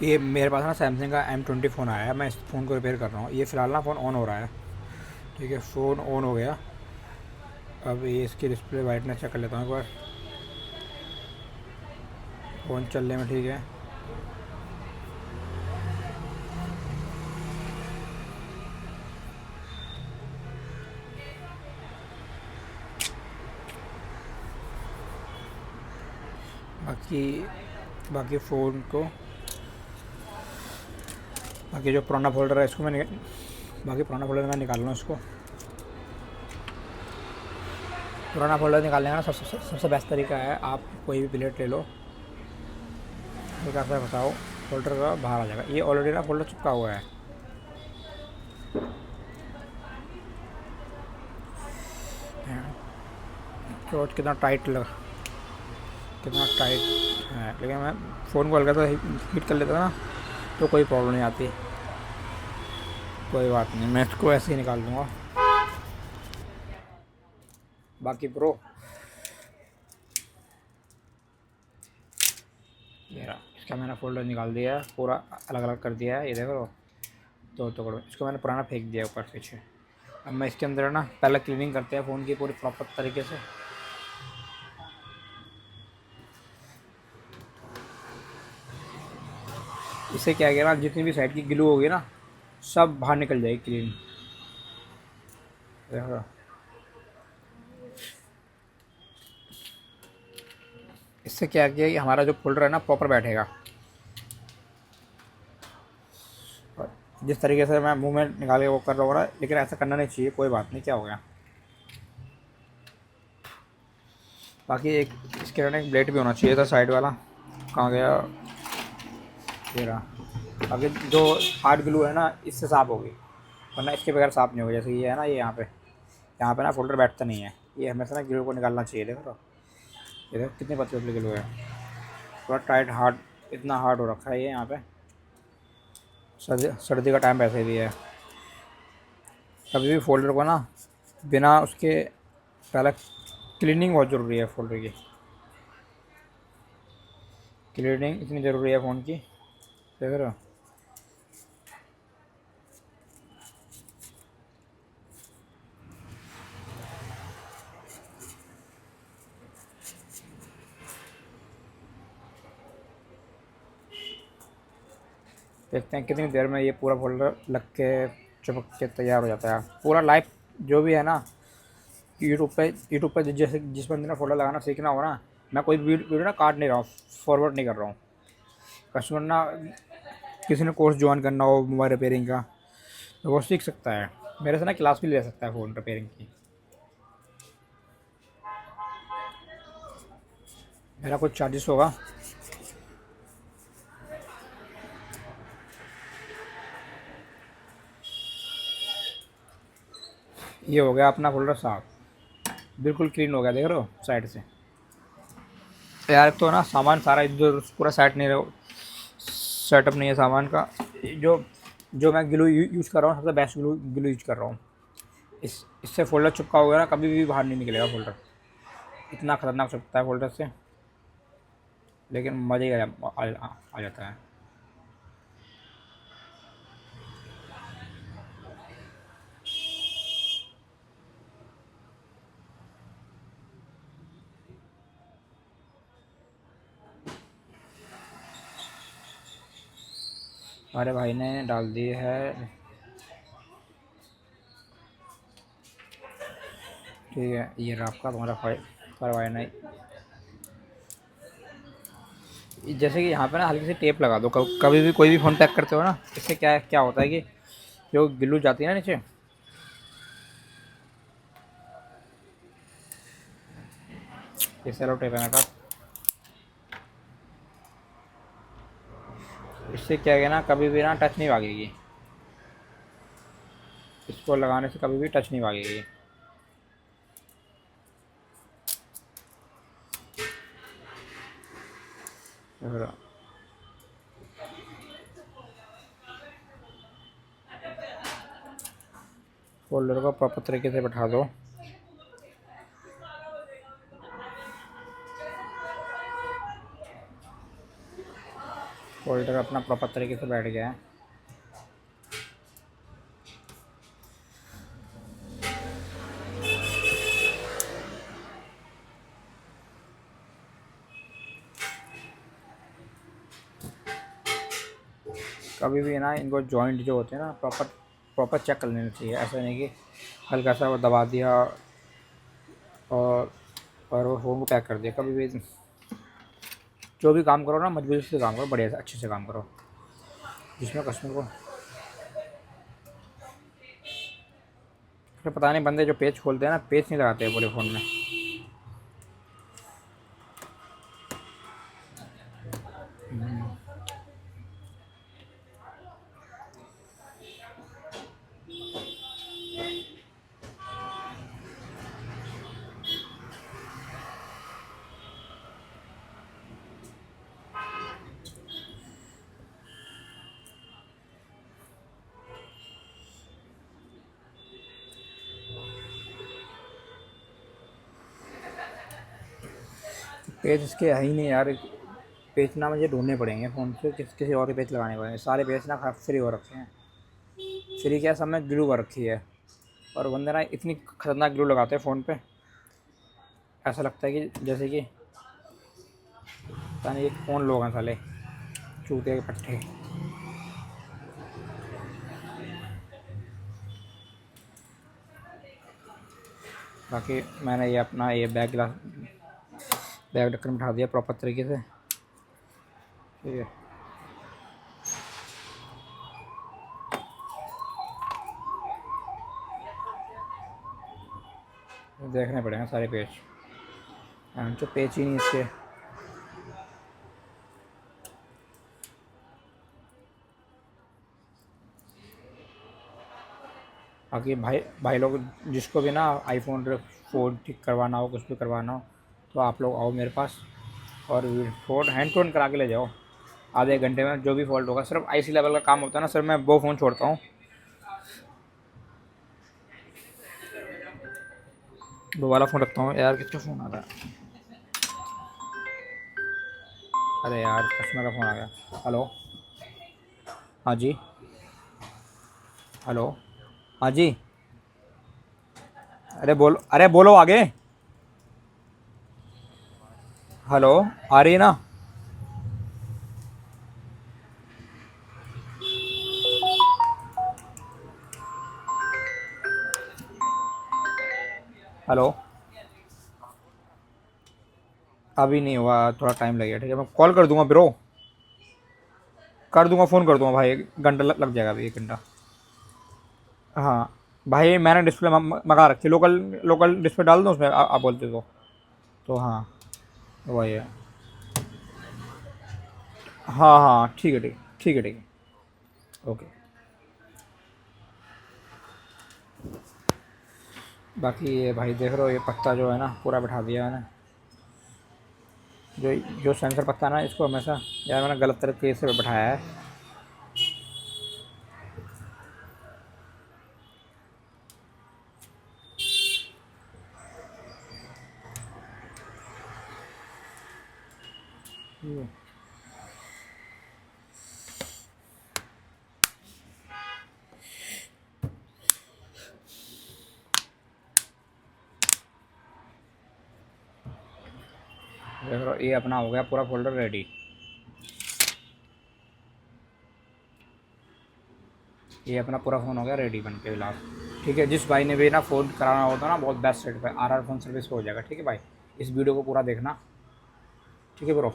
ये मेरे पास ना सैमसंग का M20 फ़ोन आया है। मैं इस फ़ोन को रिपेयर कर रहा हूँ। ये फ़िलहाल ना फ़ोन ऑन हो रहा है। ठीक है, फ़ोन ऑन हो गया। अब ये इसकी डिस्प्ले ब्राइटनेस चेक कर लेता हूँ एक बार। फ़ोन चलने में ठीक है। बाकी बाकी फ़ोन को बाकी जो पुराना फ़ोल्डर है इसको बाकी पुराना फ़ोल्डर मैं निकाल लूँ इसको। पुराना फ़ोल्डर निकालने का ना सबसे बेस्ट तरीका है, आप कोई भी प्लेट ले लो, हल्का सा घसाओ, फ़ोल्डर का बाहर आ जाएगा। ये ऑलरेडी ना फ़ोल्डर चिपका हुआ है। तो कितना टाइट है, लेकिन मैं फ़ोन को हल्का सा हीट कर लेता ना तो कोई प्रॉब्लम नहीं आती। कोई बात नहीं, मैं इसको ऐसे ही निकाल दूँगा। बाकी प्रो ये रहा, इसका मैंने फ़ोल्डर निकाल दिया है, पूरा अलग अलग कर दिया है। ये देखो, दो टुकड़ों इसको मैंने पुराना फेंक दिया ऊपर पीछे। अब मैं इसके अंदर ना पहले क्लीनिंग करते हैं फ़ोन की पूरी प्रॉपर तरीके से। इससे क्या किया ना, जितनी भी साइड की ग्लू होगी ना सब बाहर निकल जाएगी क्लीन। देखो, इससे क्या किया कि हमारा जो फोल्डर है ना प्रॉपर बैठेगा। और जिस तरीके से मैं मुंह में निकाल के वो कर रहा हूँ ना, लेकिन ऐसा करना नहीं चाहिए। कोई बात नहीं, क्या हो गया। बाकी एक इसके अंदर एक ब्लेड भी होना चाहिए था साइड वाला, कहाँ गया। ये रहा। बाकी जो हार्ड ग्लू है ना इससे साफ़ होगी, वरना इसके बगैर साफ़ नहीं होगी। जैसे ये है ना, ये यहाँ पे ना फोल्डर बैठता नहीं है। ये हमेशा ना ग्लू को निकालना चाहिए। देखो तो, ये देखो कितनी पतली पतली ग्लू है। थोड़ा टाइट हार्ड, इतना हार्ड हो रखा है ये यहाँ पे। सर्दी का टाइम वैसे भी है। कभी भी फोल्डर को ना बिना उसके पहले क्लीनिंग बहुत ज़रूरी है। फोल्डर की क्लीनिंग इतनी ज़रूरी है फ़ोन की, देख रहे हो। देखते हैं कितनी देर में ये पूरा फोल्डर लग के चिपक के तैयार हो जाता है। पूरा लाइफ जो भी है ना, यूट्यूब पे जैसे जिस बंदे ने फोल्डर लगाना सीखना हो ना, मैं कोई वीडियो ना काट नहीं रहा हूँ, फॉरवर्ड नहीं कर रहा हूँ। कस्टमर ना किसी ने कोर्स ज्वाइन करना हो मोबाइल रिपेयरिंग का, तो वो सीख सकता है। मेरे से ना क्लास भी ले सकता है फ़ोन रिपेयरिंग की। मेरा कुछ चार्जेस होगा। ये हो गया अपना फोल्डर साफ, बिल्कुल क्लीन हो गया, देख रहे हो साइड से। यार तो ना सामान सारा इधर पूरा सेटअप नहीं है सामान का। जो जो मैं ग्लू यूज़ कर रहा हूँ सबसे बेस्ट ग्लू यूज कर रहा हूँ। इससे फोल्डर चिपका होगा ना, कभी भी बाहर नहीं निकलेगा फोल्डर। इतना ख़तरनाक चिपकता है फोल्डर से, लेकिन मज़े ही आ जाता है। हमारे भाई ने डाल दी है। ठीक है, ये रहा आपका तुम्हारा करवाया नहीं। जैसे कि यहाँ पे ना हल्की सी टेप लगा दो, कभी भी कोई भी फ़ोन पैक करते हो ना। इससे क्या क्या होता है कि जो ग्लू जाती है ना नीचे, ये सेलो टेप है मेरे पास। इससे क्या है ना, कभी भी ना टच नहीं भागेगी। इसको लगाने से कभी भी टच नहीं भागेगी। फोल्डर को प्रॉपर तरीके से बैठा दो। फोल्डर अपना प्रॉपर तरीके से बैठ गया है। कभी भी ना इनको जॉइंट जो होते हैं ना प्रॉपर प्रॉपर चेक कर लेना चाहिए। ऐसा नहीं कि हल्का सा वो दबा दिया और वो फ़ोन को पैक कर दिया। कभी भी जो भी काम करो ना मजबूती से काम करो, बढ़िया से अच्छे से काम करो, जिसमें कस्टमर को फिर पता नहीं बंदे जो पेज खोलते हैं ना पेज नहीं लगाते हैं पूरे फ़ोन में। पेज इसके है ही नहीं यार। पेज ना मुझे ढूंढने पड़ेंगे फ़ोन से, किसी और के पेज लगाने पड़ेंगे। सारे पेज ना फ्री हो रखे हैं। फ्री क्या, सब में ग्लू कर रखी है। और बंदे ना इतनी खतरनाक ग्लू लगाते हैं फ़ोन पे, ऐसा लगता है कि जैसे कि पता नहीं एक कौन लोग हैं साले चूते के पट्टे। बाकी मैंने ये अपना ये बैग ढक्कन बिठा दिया प्रॉपर तरीके से, ठीक है। देखने पड़ेंगे सारे पेज, जो पेज ही नहीं इसके। बाकी भाई लोग जिसको भी ना आईफोन फ़ोन ठीक करवाना हो, कुछ भी करवाना हो, तो आप लोग आओ मेरे पास और फ़ोन हैंड टू हैंड करा के ले जाओ। आधे एक घंटे में जो भी फॉल्ट होगा, सिर्फ आईसी लेवल का काम होता है ना सर, मैं वो फ़ोन छोड़ता हूँ। वो वाला फ़ोन रखता हूँ यार। किसका फ़ोन आ रहा है? अरे यार कस्टमर का फ़ोन आ गया। हेलो, हाँ जी, हेलो, हाँ जी, अरे बोलो आगे। हेलो, आ रही है ना? हेलो, अभी नहीं हुआ, थोड़ा टाइम लगेगा, ठीक है। मैं कॉल कर दूंगा ब्रो, कर दूंगा, फ़ोन कर दूंगा भाई। 1 घंटा लग जाएगा अभी, 1 घंटा। हाँ भाई, मैंने डिस्प्ले मंगा रखी है। लोकल लोकल डिस्प्ले डाल दूँ उसमें, आप बोलते तो हाँ वही है। हाँ हाँ ठीक है, ठीक है, ठीक है, ठीक है, ओके। बाकी ये भाई देख रहे हो, ये पत्ता जो है ना पूरा बिठा दिया मैंने। जो जो सेंसर पत्ता है ना, इसको हमेशा यार मैंने गलत तरीके से बिठाया है। देख रहे हो, ये अपना हो गया पूरा फोल्डर रेडी। ये अपना पूरा फ़ोन हो गया रेडी बन के फिलहाल, ठीक है। जिस भाई ने भी ना फ़ोन कराना होता ना, बहुत बेस्ट रेट पे RR फ़ोन सर्विस हो जाएगा, ठीक है भाई। इस वीडियो को पूरा देखना, ठीक है ब्रो।